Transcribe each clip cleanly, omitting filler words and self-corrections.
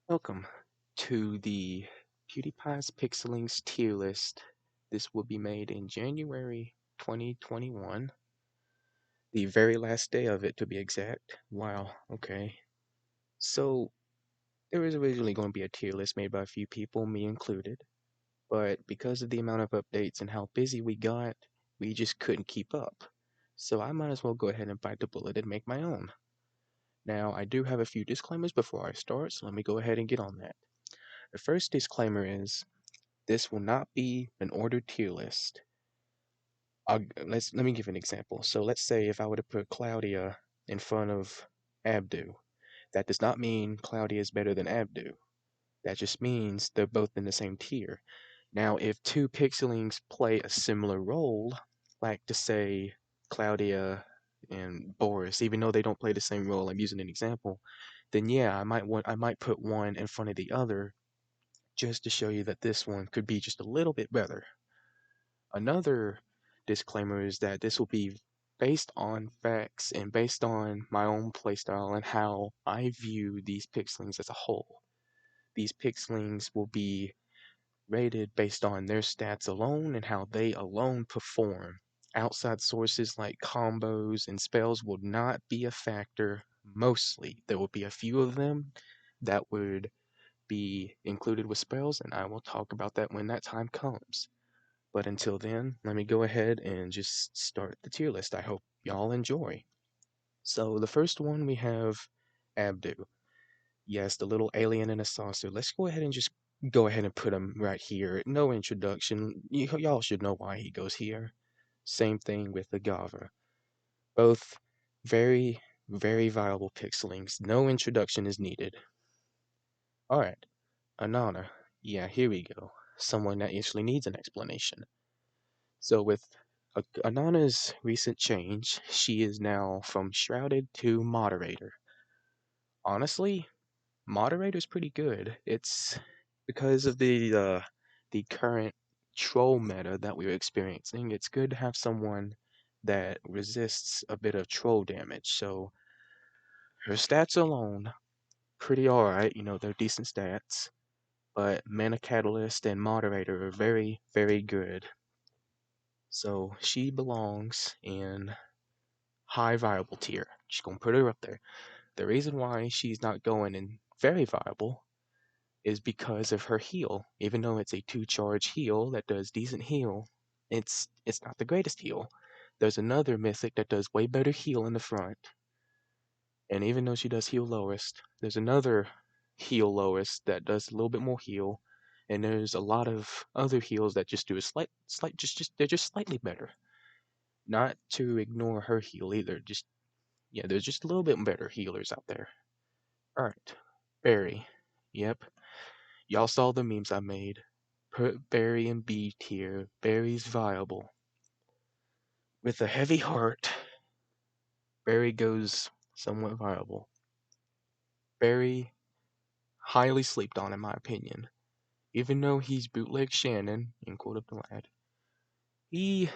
Welcome to the Pewdiepie's Pixelings tier list. This will be made in January 2021, the very last day of it to be exact. Wow, okay. So, there was originally going to be a tier list made by a few people, me included, but because of the amount of updates and how busy we got, we just couldn't keep up. So, I might as well go ahead and bite the bullet and make my own. Now, I do have a few disclaimers before I start, so let me go ahead and get on that. The first disclaimer is this will not be an ordered tier list. Let me give an example. So let's say if I were to put Claudia in front of Abdu, that does not mean Claudia is better than Abdu. That just means they're both in the same tier. Now, if two pixelings play a similar role, like to say Claudia and Boris, even though they don't play the same role, I'm using an example, then yeah, I might put one in front of the other just to show you that this one could be just a little bit better. Another disclaimer is that this will be based on facts and based on my own playstyle and how I view these pixelings as a whole. These pixelings will be rated based on their stats alone and how they alone perform. Outside sources like combos and spells will not be a factor mostly. There will be a few of them that would be included with spells, and I will talk about that when that time comes. But until then, let me go ahead and just start the tier list. I hope y'all enjoy. So the first one we have Abdu. Yes, the little alien in a saucer. Let's go ahead and just go ahead and put him right here. No introduction. Y'all should know why he goes here. Same thing with the Gava. Both very, very viable pixelings. No introduction is needed. Alright, Anana. Yeah, here we go. Someone that actually needs an explanation. So with Anana's recent change, she is now from Shrouded to Moderator. Honestly, Moderator's pretty good. It's because of the current troll meta that we're experiencing. It's good to have someone that resists a bit of troll damage. So her stats alone, pretty alright. They're decent stats. But Mana Catalyst and Moderator are very, very good. So she belongs in high viable tier. Just gonna put her up there. The reason why she's not going in very viable is because of her heal. Even though it's a 2-charge heal that does decent heal, it's not the greatest heal. There's another mythic that does way better heal in the front. And even though she does heal lowest, there's another heal lowest that does a little bit more heal. And there's a lot of other heals that just do a they're just slightly better. Not to ignore her heal either, just yeah, there's just a little bit better healers out there. Alright. Barry. Yep. Y'all saw the memes I made. Put Barry in B tier. Barry's viable. With a heavy heart, Barry goes somewhat viable. Barry, highly slept on in my opinion. Even though he's bootleg Shannon, in quote of Vlad, he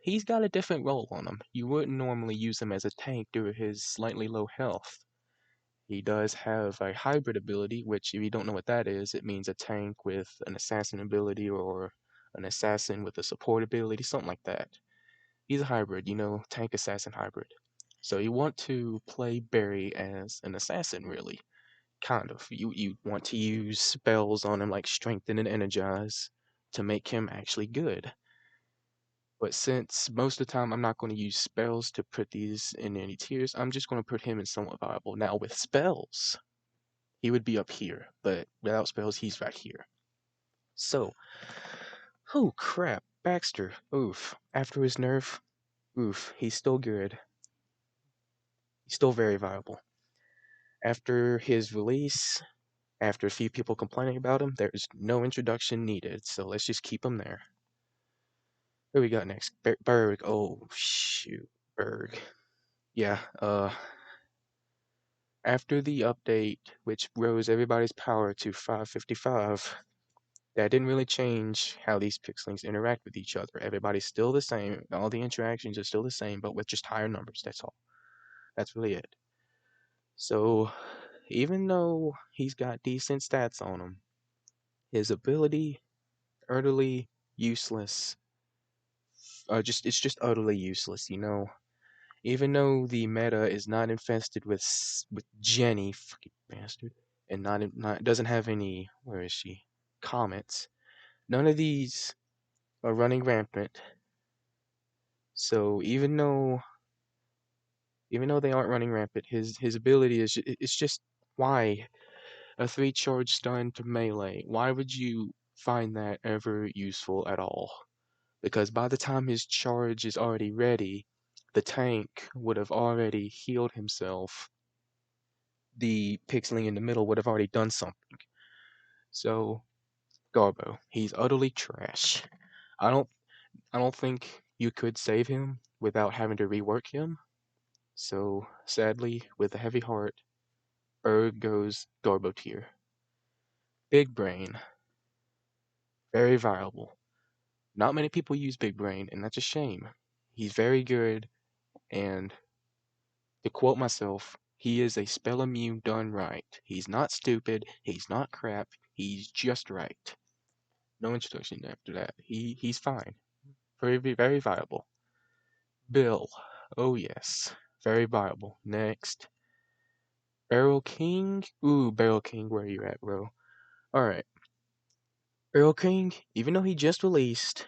he's got a different role on him. You wouldn't normally use him as a tank due to his slightly low health. He does have a hybrid ability, which if you don't know what that is, it means a tank with an assassin ability or an assassin with a support ability, something like that. He's a hybrid, tank assassin hybrid. So you want to play Barry as an assassin, really. Kind of. You want to use spells on him like Strengthen and Energize to make him actually good. But since most of the time I'm not going to use spells to put these in any tiers, I'm just going to put him in somewhat viable. Now with spells, he would be up here, but without spells, he's right here. So, oh crap, Baxter, oof. After his nerf, oof, he's still good. He's still very viable. After his release, after a few people complaining about him, there's no introduction needed, so let's just keep him there. Who we got next? Berg. Oh, shoot. Berg. Yeah, after the update, which rose everybody's power to 555, that didn't really change how these pixelings interact with each other. Everybody's still the same. All the interactions are still the same, but with just higher numbers. That's all. That's really it. So, even though he's got decent stats on him, his ability utterly useless. It's just utterly useless, you know. Even though the meta is not infested with Jenny, fucking bastard, and not doesn't have any, where is she? Comets. None of these are running rampant. So even though they aren't running rampant, his ability is it's just why a 3 charge stun to melee. Why would you find that ever useful at all? Because by the time his charge is already ready, the tank would have already healed himself. The pixeling in the middle would have already done something. So Garbo, he's utterly trash. I don't I don't think you could save him without having to rework him. So sadly, with a heavy heart, goes Garbo tier. Big Brain, very viable. Not many people use Big Brain, and that's a shame. He's very good, and to quote myself, he is a spell immune done right. He's not stupid, he's not crap, he's just right. No introduction after that. He's fine. Very viable. Bill. Oh yes. Very viable. Next. Barrel King. Ooh, Barrel King, where are you at, bro? Alright. Barrel King, even though he just released,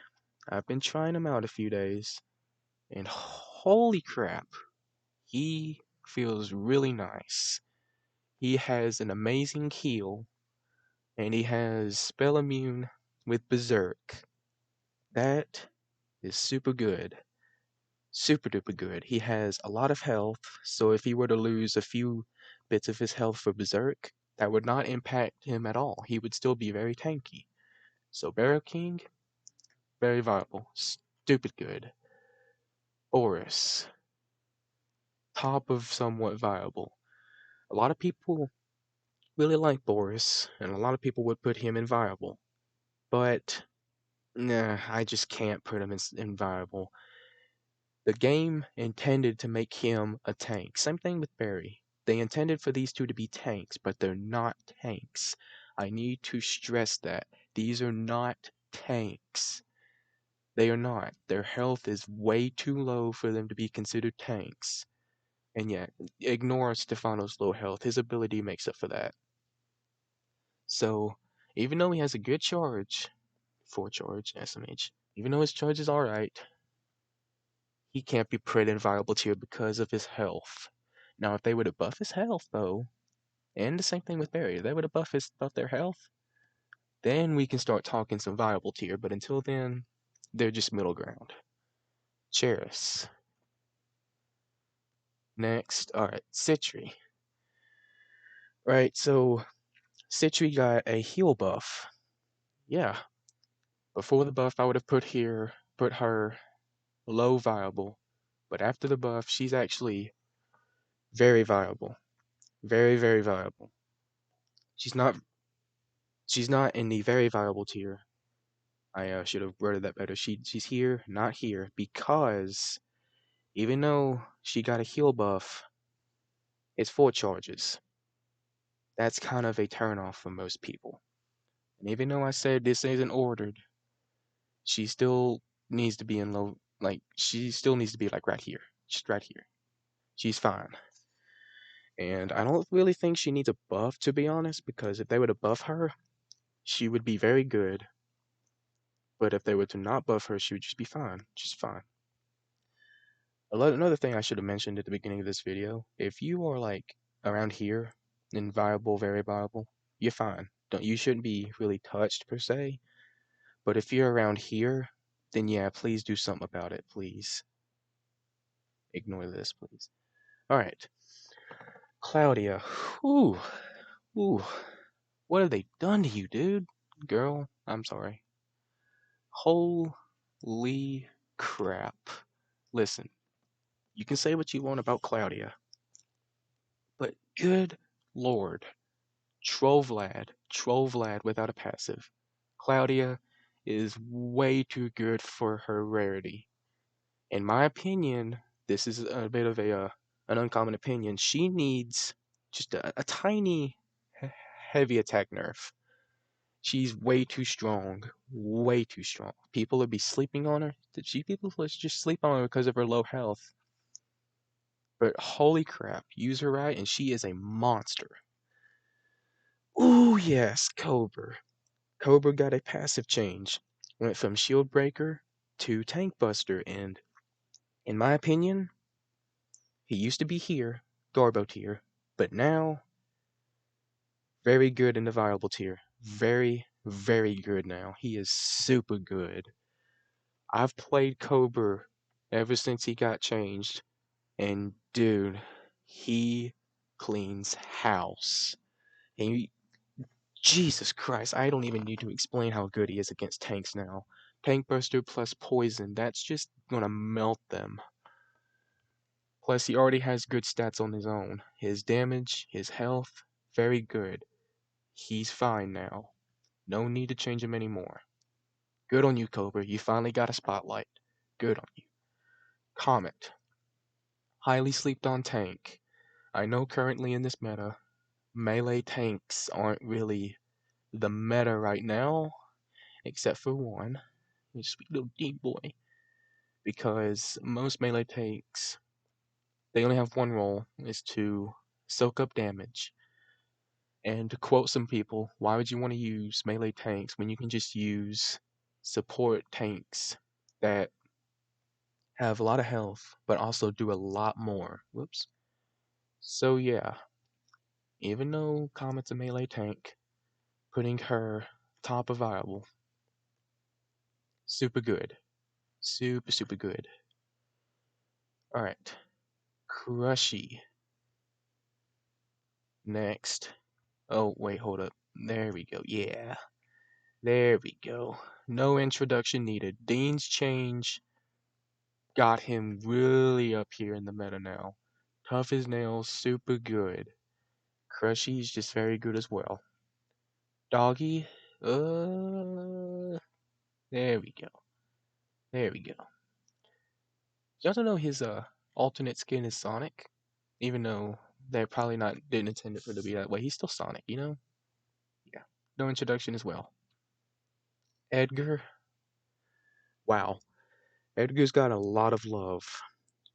I've been trying him out a few days, and holy crap, he feels really nice. He has an amazing heal, and he has spell immune with Berserk. That is super good. Super duper good. He has a lot of health, so if he were to lose a few bits of his health for Berserk, that would not impact him at all. He would still be very tanky. So Barrow King, very viable. Stupid good. Boris, top of somewhat viable. A lot of people really like Boris, and a lot of people would put him in viable. But nah, I just can't put him in viable. The game intended to make him a tank. Same thing with Barry. They intended for these two to be tanks, but they're not tanks. I need to stress that. These are not tanks. They are not. Their health is way too low for them to be considered tanks. And yet, ignore Stefano's low health. His ability makes up for that. So, even though he has a good charge, 4 charge, SMH, even though his charge is alright, he can't be put in viable tier because of his health. Now, if they were to buff his health, though, and the same thing with Barry, if they were to buff their health, then we can start talking some viable tier. But until then, they're just middle ground. Cheris. Next, alright, Citry. Right, so Citry got a heal buff. Yeah. Before the buff, I would have put her low viable. But after the buff, she's actually very viable. Very viable. She's not She's not in the very viable tier. I should have worded that better. She's here, not here, because even though she got a heal buff, it's 4 charges. That's kind of a turnoff for most people. And even though I said this isn't ordered, she still needs to be in low, like, she still needs to be, like, right here. Just right here. She's fine. And I don't really think she needs a buff, to be honest, because if they were to buff her, she would be very good. But if they were to not buff her, she would just be fine. Just fine. Another thing I should have mentioned at the beginning of this video, if you are like around here and viable, very viable, you're fine. You shouldn't be really touched per se. But if you're around here, then yeah, please do something about it, please. Ignore this, please. Alright. Claudia. Whew. Whew. What have they done to you, dude? Girl, I'm sorry. Holy crap. Listen, you can say what you want about Claudia, but good lord. Troll Vlad without a passive. Claudia is way too good for her rarity. In my opinion, this is a bit of an uncommon opinion. She needs just a tiny heavy attack nerf. She's way too strong. Way too strong. People would be sleeping on her. People would just sleep on her because of her low health. But holy crap, use her right and she is a monster. Ooh yes, Cobra. Cobra got a passive change. Went from Shield Breaker to Tank Buster, and in my opinion, he used to be here, Garbo tier, but now very good in the viable tier. Very, very good now. He is super good. I've played Cobra ever since he got changed, and dude, he cleans house. And Jesus Christ, I don't even need to explain how good he is against tanks now. Tank Buster plus Poison, that's just gonna melt them. Plus, he already has good stats on his own. His damage, his health, very good. He's fine now. No need to change him anymore. Good on you, Cobra. You finally got a spotlight. Good on you. Comet. Highly slept on tank. I know currently in this meta, melee tanks aren't really the meta right now, except for one, a sweet little deep boy. Because most melee tanks, they only have one role, is to soak up damage. And to quote some people, why would you want to use melee tanks when you can just use support tanks that have a lot of health, but also do a lot more? Whoops. So yeah, even though Comet's a melee tank, putting her top of viable, super good. Super, super good. Alright. Crushy. Next. Oh, wait, hold up. There we go. Yeah. There we go. No introduction needed. Dean's change got him really up here in the meta now. Tough as nails, super good. Crushy's just very good as well. Doggy, there we go. There we go. Y'all don't know his alternate skin is Sonic, even though they're probably not didn't intend it for it to be that way. He's still Sonic, you know? Yeah. No introduction as well. Edgar, wow. Edgar's got a lot of love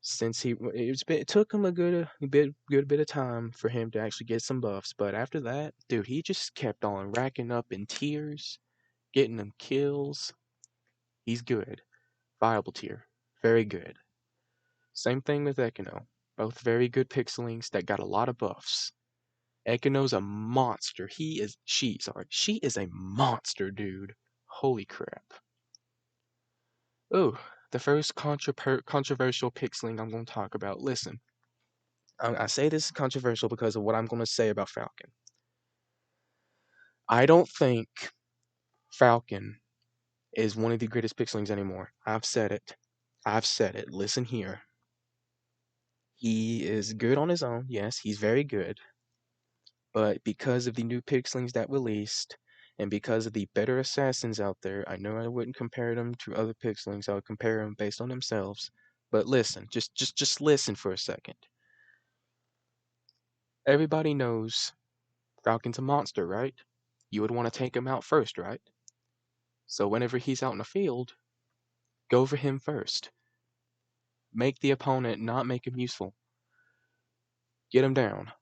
since it took him a good bit of time for him to actually get some buffs, but after that, dude, he just kept on racking up in tiers, getting them kills. He's good. Viable tier. Very good. Same thing with Ekino. Both very good pixelings that got a lot of buffs. Ekino's a monster. She is a monster, dude. Holy crap. Oh, the first controversial pixeling I'm going to talk about. Listen, I say this is controversial because of what I'm going to say about Falcon. I don't think Falcon is one of the greatest pixelings anymore. I've said it. I've said it. Listen here. He is good on his own. Yes, he's very good. But because of the new pixelings that released, and because of the better assassins out there, I know I wouldn't compare them to other pixelings. I would compare them based on themselves. But listen, just listen for a second. Everybody knows Falcon's a monster, right? You would want to take him out first, right? So whenever he's out in the field, go for him first. Make the opponent not make him useful. Get him down.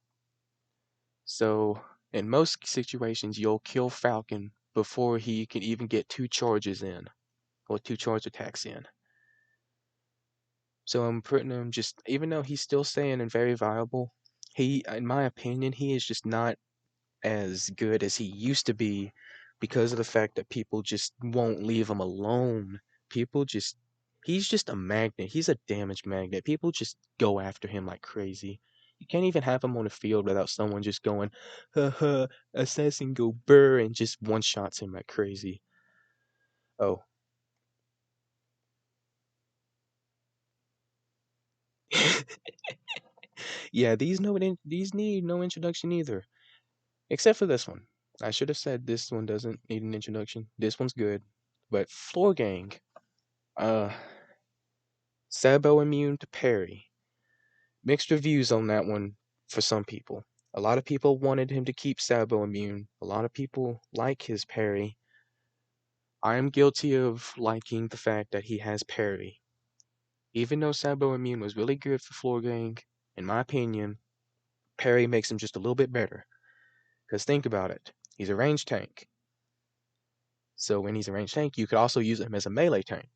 So in most situations, you'll kill Falcon before he can even get 2 charges in, or 2 charge attacks in. So I'm putting him just, even though he's still staying and very viable, in my opinion, he is just not as good as he used to be because of the fact that people just won't leave him alone. People just, he's just a magnet. He's a damage magnet. People just go after him like crazy. You can't even have him on the field without someone just going, ha, assassin go burr, and just one-shots him like crazy. Oh. Yeah, these need no introduction either. Except for this one. I should have said this one doesn't need an introduction. This one's good. But Floor Gang, uh, Sabo immune to parry. Mixed reviews on that one for some people. A lot of people wanted him to keep Sabo immune. A lot of people like his parry. I am guilty of liking the fact that he has parry. Even though Sabo immune was really good for floor gang, in my opinion, parry makes him just a little bit better. Because think about it. He's a ranged tank. So when he's a ranged tank, you could also use him as a melee tank.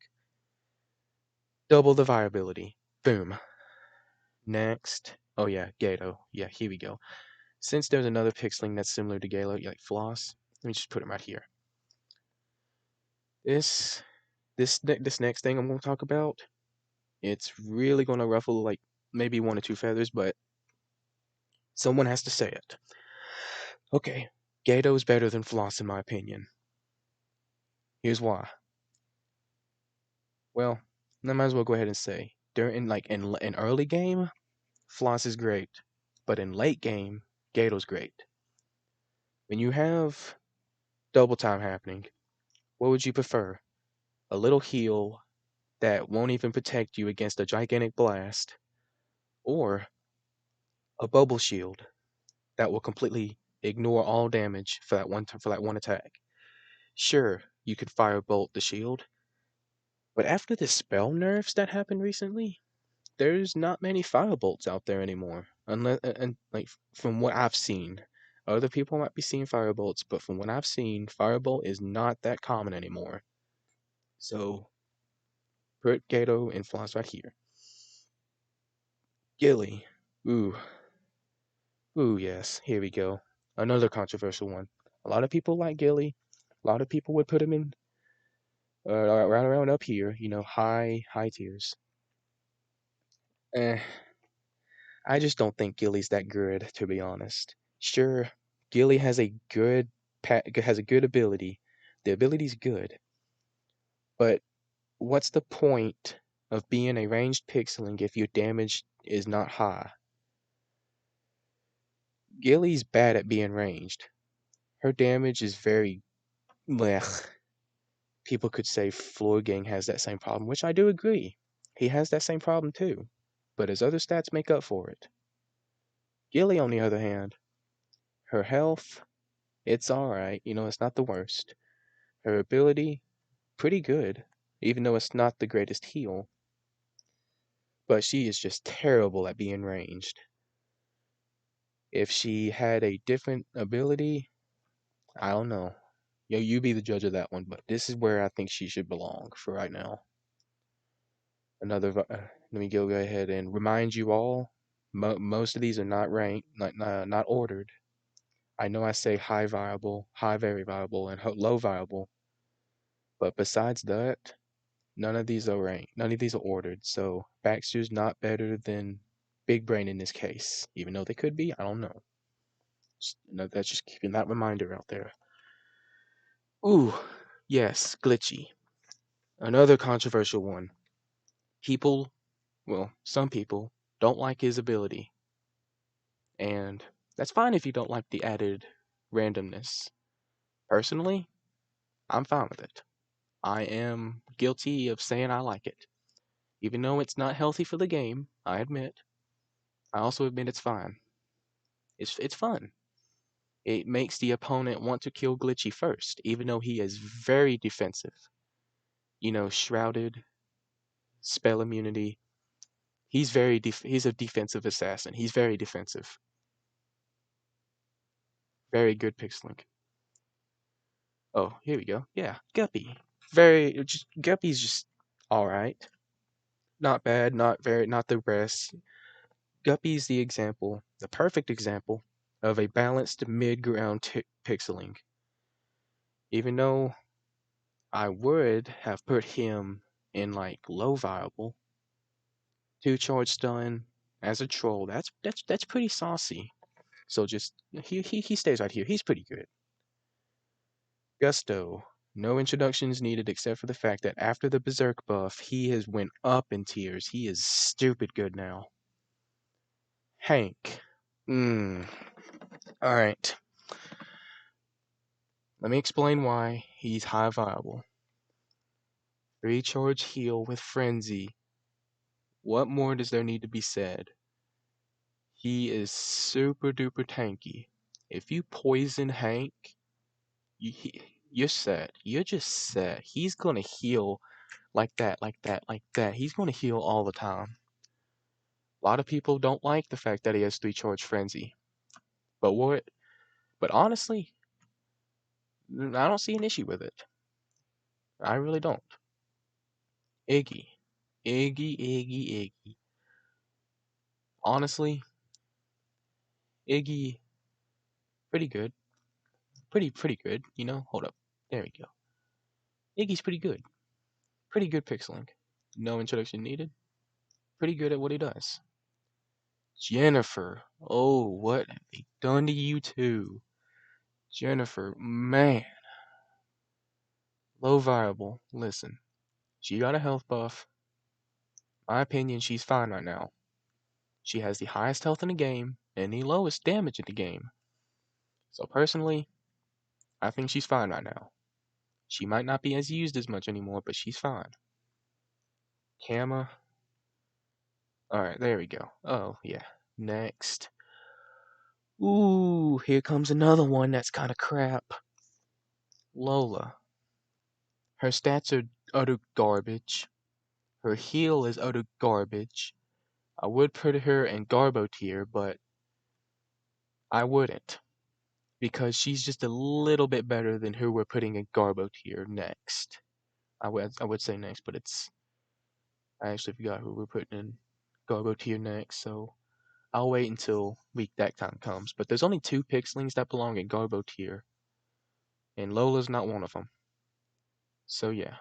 Double the viability. Boom. Next. Oh yeah, Gato. Yeah, here we go. Since there's another pixeling that's similar to Galo, like Floss, let me just put him right here. This next thing I'm going to talk about, it's really going to ruffle like maybe one or two feathers, but someone has to say it. Okay, Gato's better than Floss in my opinion. Here's why. Well, I might as well go ahead and say during like in early game, Floss is great, but in late game, Gato's great. When you have double time happening, what would you prefer? A little heal that won't even protect you against a gigantic blast, or a bubble shield that will completely ignore all damage for that one attack. Sure, you could firebolt the shield, but after the spell nerfs that happened recently, there's not many firebolts out there anymore. Unless and like from what I've seen, other people might be seeing firebolts, but from what I've seen, firebolt is not that common anymore. So put Gato and Floss right here. Gilly. Ooh, ooh, yes. Here we go. Another controversial one. A lot of people like Gilly. A lot of people would put him in right around up here. You know, high tiers. Eh, I just don't think Gilly's that good, to be honest. Sure, Gilly has a has a good ability. The ability's good, but what's the point of being a ranged pixeling if your damage is not high? Gilly's bad at being ranged. Her damage is very blech. People could say Floor Gang has that same problem, which I do agree. He has that same problem too, but his other stats make up for it. Gilly, on the other hand, her health, it's alright, you know, it's not the worst. Her ability, pretty good, even though it's not the greatest heal. But she is just terrible at being ranged. If she had a different ability, I don't know. Yo, you be the judge of that one, but this is where I think she should belong for right now. Let me go ahead and remind you all, most of these are not ranked, not ordered. I know I say high viable, high very viable, and low viable, but besides that, none of these are ranked. None of these are ordered. So Baxter's not better than Big Brain in this case, even though they could be. I don't know. That's just keeping that reminder out there. Ooh, yes, Glitchy. Another controversial one. People, well, some people don't like his ability, and that's fine if you don't like the added randomness. Personally, I'm fine with it. I am guilty of saying I like it. Even though it's not healthy for the game, I admit. I also admit it's fine. It's fun. It makes the opponent want to kill Glitchy first, even though he is very defensive. You know, shrouded, spell immunity. He's a defensive assassin. He's very defensive. Very good pixeling. Oh, here we go. Yeah, Guppy. Guppy's just all right. Not bad, not the best. Guppy's the example, the perfect example of a balanced mid-ground pixeling. Even though I would have put him in like low viable, 2 charge stun as a troll. That's pretty saucy. So just he stays right here. He's pretty good. Gusto. No introductions needed except for the fact that after the Berserk buff, he has went up in tiers. He is stupid good now. Hank. Alright. Let me explain why he's high viable. 3 charge heal with Frenzy. What more does there need to be said? He is super duper tanky. If you poison Hank, you're set. You're just set. He's gonna heal like that, like that, like that. He's gonna heal all the time. A lot of people don't like the fact that he has 3 charge frenzy. But what? But honestly, I don't see an issue with it. I really don't. Iggy. Iggy. Honestly, Iggy, pretty good. Pretty good, you know? Hold up. There we go. Iggy's pretty good. Pretty good pixeling. No introduction needed. Pretty good at what he does. Jennifer. Oh, what have they done to you two? Jennifer, man. Low viable. Listen, she got a health buff. My opinion, she's fine right now. She has the highest health in the game and the lowest damage in the game. So personally, I think she's fine right now. She might not be as used as much anymore, but she's fine. Kama. Alright, there we go. Oh, yeah. Next. Ooh, here comes another one that's kind of crap. Lola. Her stats are utter garbage. Her heal is utter garbage. I would put her in garbo tier, but I wouldn't. Because she's just a little bit better than who we're putting in garbo tier next. I would say next, but I actually forgot who we're putting in garbo tier next, so I'll wait until that time comes. But there's only 2 pixelings that belong in garbo tier, and Lola's not one of them. So yeah,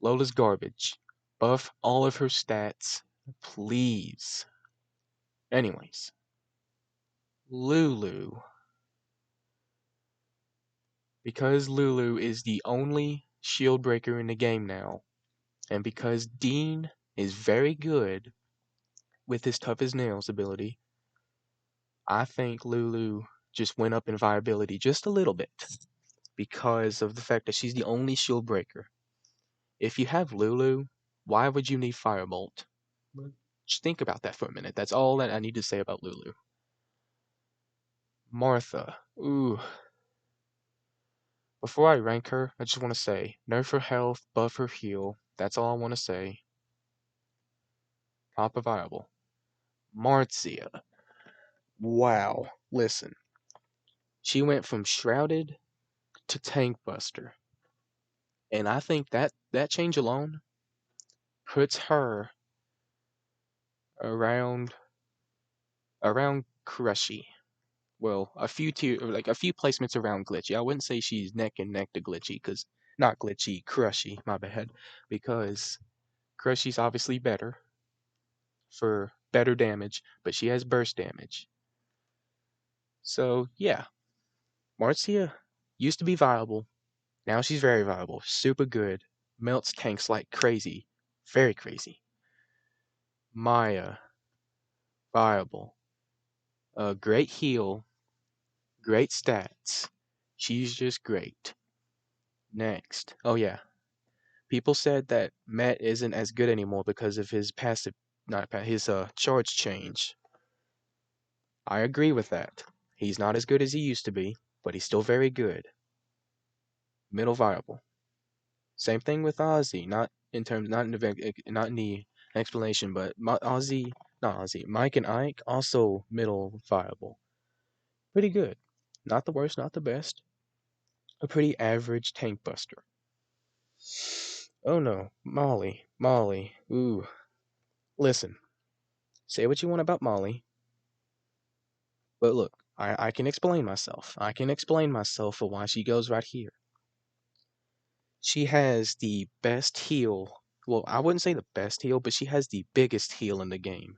Lola's garbage. Buff all of her stats, please. Anyways, Lulu. Because Lulu is the only shield breaker in the game now, and because Dean is very good with his tough as nails ability, I think Lulu just went up in viability just a little bit because of the fact that she's the only shield breaker. If you have Lulu, why would you need Firebolt? Just think about that for a minute. That's all that I need to say about Lulu. Martha. Ooh. Before I rank her, I just want to say, nerf her health, buff her heal. That's all I want to say. Papa viable. Marzia. Wow. Listen. She went from Shrouded to Tank Buster. And I think that change alone puts her around Crushy. Well, a few placements around Glitchy. I wouldn't say she's neck and neck to Glitchy, cause not Glitchy, Crushy, my bad. Because Crushy's obviously better for better damage, but she has burst damage. So yeah, Marzia used to be viable. Now she's very viable. Super good. Melts tanks like crazy. Very crazy. Maya, viable. Great heal. Great stats. She's just great. Next. Oh yeah. People said that Matt isn't as good anymore because of his passive, not his charge change. I agree with that. He's not as good as he used to be, but he's still very good. Middle viable. Same thing with Ozzy. Not in the explanation, but Ozzy, not Ozzy. Mike and Ike also middle viable. Pretty good. Not the worst, not the best. A pretty average tank buster. Oh no, Molly. Ooh. Listen, say what you want about Molly, but look, I can explain myself. I can explain myself for why she goes right here. She has the best heal. Well, I wouldn't say the best heal, but she has the biggest heal in the game.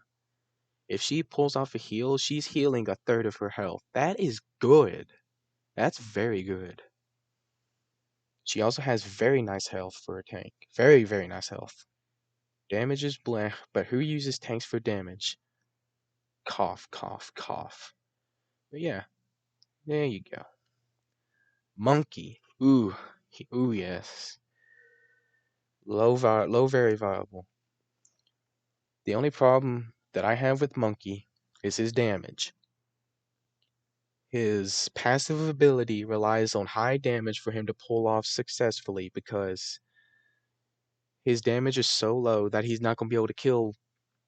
If she pulls off a heal, she's healing a third of her health. That is good. That's very good. She also has very nice health for a tank. Very nice health. Damage is blah, but who uses tanks for damage? Cough. But yeah, there you go. Monkey. Ooh, yes. Low, very viable. The only problem that I have with Monkey is his damage. His passive ability relies on high damage for him to pull off successfully because his damage is so low that he's not going to be able to kill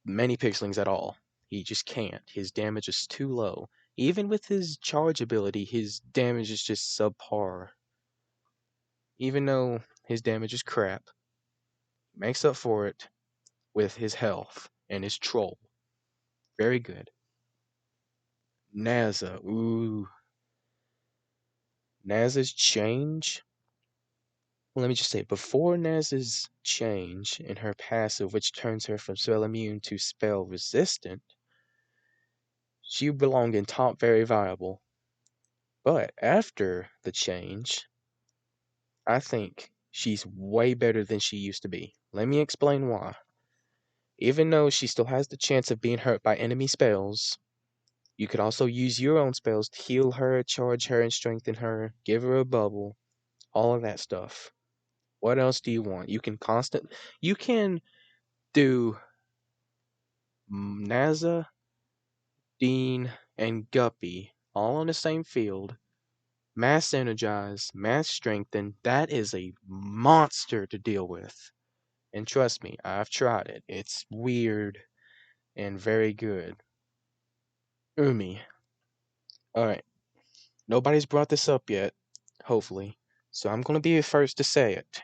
many Pixelings at all. He just can't. His damage is too low. Even with his charge ability, his damage is just subpar. Even though his damage is crap, he makes up for it with his health and his troll. Very good. Naza. Ooh. Naza's change. Well, let me just say, before Naza's change in her passive, which turns her from spell immune to spell resistant, she belonged in top very viable. But after the change, I think she's way better than she used to be. Let me explain why. Even though she still has the chance of being hurt by enemy spells, you could also use your own spells to heal her, charge her, and strengthen her, give her a bubble, all of that stuff. What else do you want? You can do Naza, Dean, and Guppy all on the same field. Mass energize, mass strengthen. That is a monster to deal with. And trust me, I've tried it. It's weird and very good. Umi. Alright. Nobody's brought this up yet, hopefully. So I'm gonna be the first to say it.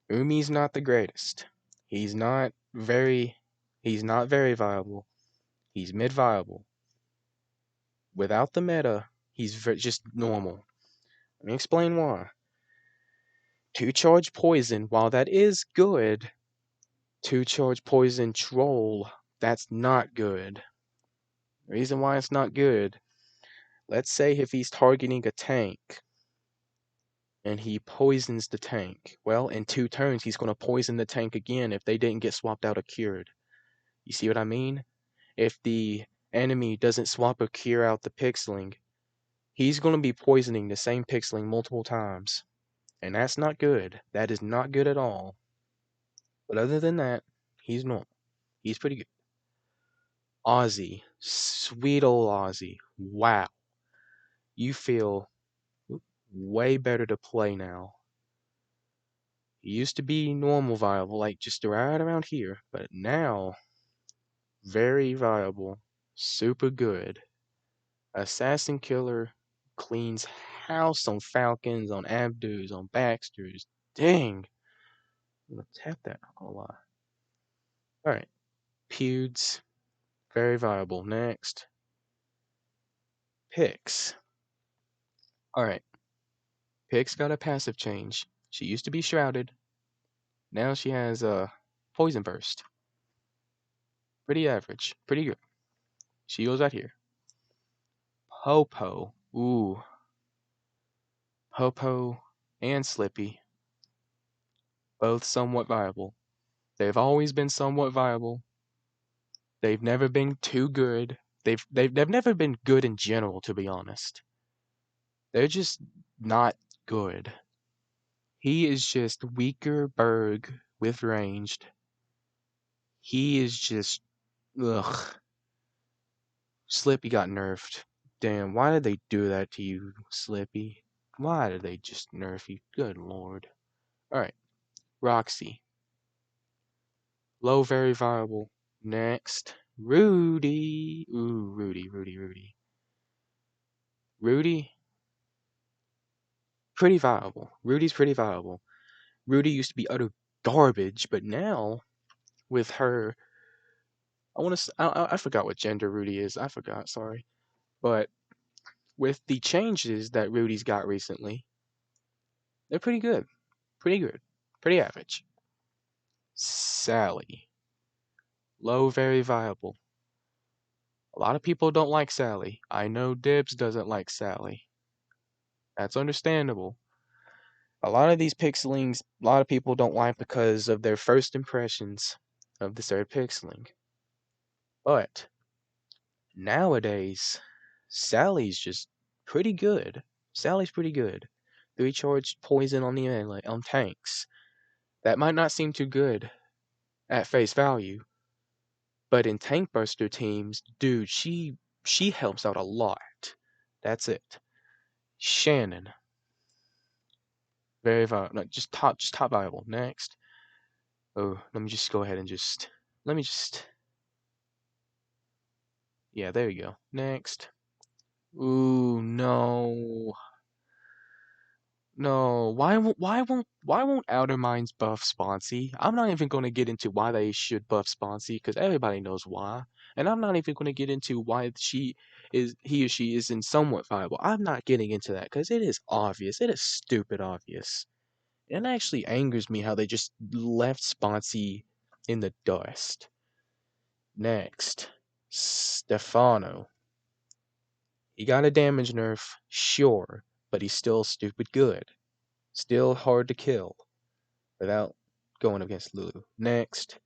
Umi's not the greatest. He's not very viable. He's mid viable. Without the meta, he's just normal. Let me explain why. 2-charge poison, while that is good, 2-charge poison troll, that's not good. The reason why it's not good, let's say if he's targeting a tank and he poisons the tank, well, in 2 turns he's going to poison the tank again if they didn't get swapped out or cured. You see what I mean? If the enemy doesn't swap or cure out the pixeling, he's going to be poisoning the same pixeling multiple times. And that's not good. That is not good at all. But other than that, he's normal. He's pretty good. Ozzy. Sweet old Ozzy. Wow. You feel way better to play now. He used to be normal viable, like just right around here. But now, very viable. Super good. Assassin Killer cleans house on Falcons, on Abdus, on Baxters. Dang. I'm gonna tap that, not gonna lie. Alright. Pewds. Very viable. Next. Pix. Alright. Pix got a passive change. She used to be shrouded. Now she has a poison burst. Pretty average. Pretty good. She goes out here. Popo. Ooh. Popo and Slippy. Both somewhat viable. They've always been somewhat viable. They've never been too good. They've never been good in general, to be honest. They're just not good. He is just weaker Berg with ranged. He is just ugh. Slippy got nerfed. Damn, why did they do that to you, Slippy? Why did they just nerf you? Good lord. Alright. Roxy. Low, very viable. Next. Rudy. Ooh, Rudy. Rudy, pretty viable. Rudy's pretty viable. Rudy used to be utter garbage, but now, with her, I forgot what gender Rudy is. I forgot, sorry. But with the changes that Rudy's got recently, they're pretty good. Pretty good. Pretty average. Sally. Low, very viable. A lot of people don't like Sally. I know Dibs doesn't like Sally. That's understandable. A lot of these pixelings, a lot of people don't like because of their first impressions of the third pixeling. But nowadays, Sally's just pretty good. Sally's pretty good. 3-charge poison on the melee, on tanks. That might not seem too good at face value, But in Tank Buster teams, dude, she helps out a lot. That's it. Shannon, very viable. No, just top viable. Next. Oh, let me just go ahead and let me just yeah, there you go. Next. Ooh, no. No, why won't Outer Minds buff Sponsy? I'm not even going to get into why they should buff Sponsy because everybody knows why. And I'm not even going to get into why he or she isn't somewhat viable. I'm not getting into that because it is obvious. It is stupid obvious. And it actually angers me how they just left Sponsy in the dust. Next, Stefano. He got a damage nerf, sure, but he's still stupid good. Still hard to kill without going against Lulu. Next,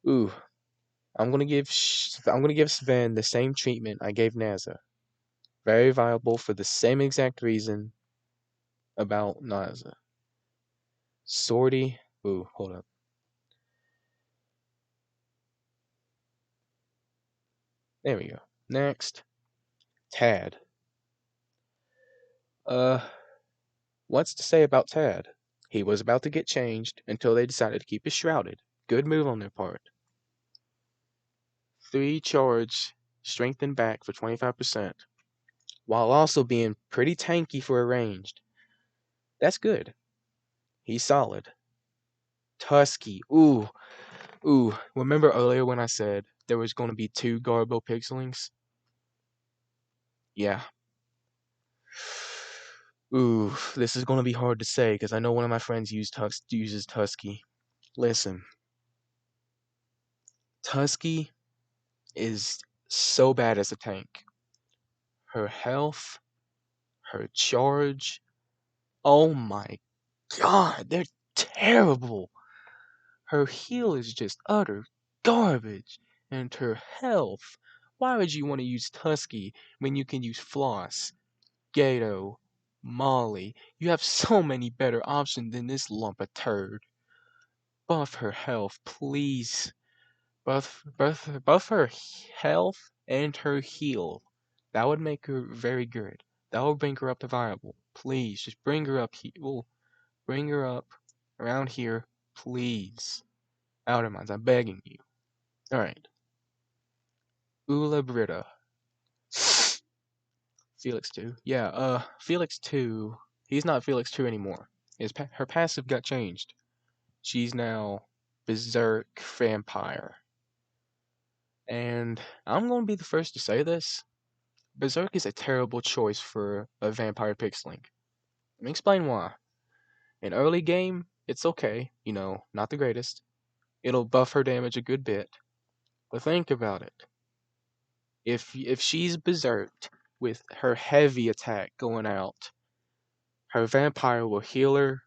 ooh, I'm gonna give Sven the same treatment I gave Naza. Very viable for the same exact reason about Naza. Sortie, ooh, hold up. There we go. Next, Tad. Uh, what's to say about Tad? He was about to get changed until they decided to keep it shrouded. Good move on their part. 3 charge, strengthened back for 25%, while also being pretty tanky for a ranged. That's good. He's solid. Tusky. Ooh. Ooh. Remember earlier when I said there was going to be 2 garbo pixelings? Yeah. Ooh. This is going to be hard to say because I know one of my friends uses Tusky. Listen. Tusky is so bad as a tank. Her health, her charge. Oh my god. They're terrible. Her heal is just utter garbage. And her health. Why would you want to use Tusky when you can use Floss, Gato, Molly? You have so many better options than this lump of turd. Buff her health, please. Buff her health and her heal. That would make her very good. That would bring her up to viable. Please, just bring her up here. Bring her up around here, please. Outer Minds, I'm begging you. Alright. Ula Britta. Felix 2. Yeah, Felix 2. He's not Felix 2 anymore. Her passive got changed. She's now Berserk Vampire. And I'm going to be the first to say this. Berserk is a terrible choice for a vampire pixeling. Let me explain why. In early game, it's okay, not the greatest. It'll buff her damage a good bit. But think about it. If she's berserked with her heavy attack going out, her vampire will heal her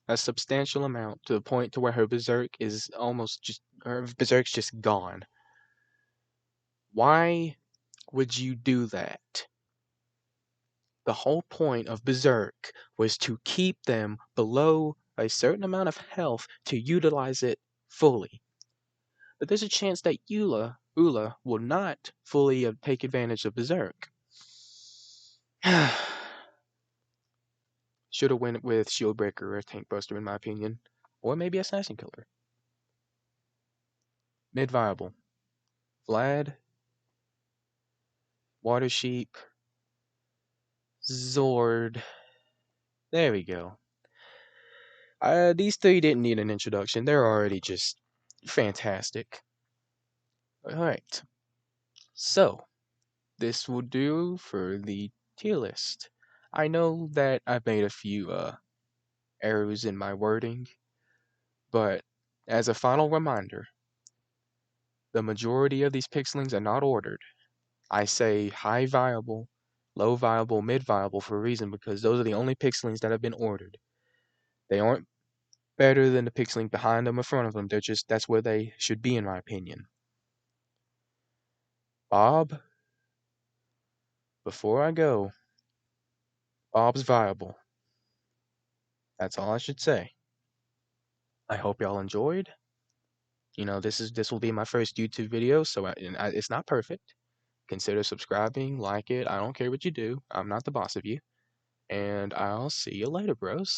a substantial amount to the point to where her berserk's just gone. Why would you do that? The whole point of berserk was to keep them below a certain amount of health to utilize it fully. But there's a chance that Ula will not fully take advantage of berserk. Should have went with Shieldbreaker or Tank Buster in my opinion. Or maybe Assassin Killer. Mid viable. Vlad, Water Sheep, Zord. There we go. These 3 didn't need an introduction. They're already just fantastic. Alright. So, this will do for the tier list. I know that I've made a few errors in my wording, but as a final reminder, the majority of these pixelings are not ordered. I say high viable, low viable, mid viable for a reason because those are the only pixelings that have been ordered. They aren't better than the pixeling behind them or front of them. That's where they should be in my opinion. Bob, before I go, Bob's viable. That's all I should say. I hope y'all enjoyed. This will be my first YouTube video, so it's not perfect. Consider subscribing, like it. I don't care what you do. I'm not the boss of you. And I'll see you later, bros.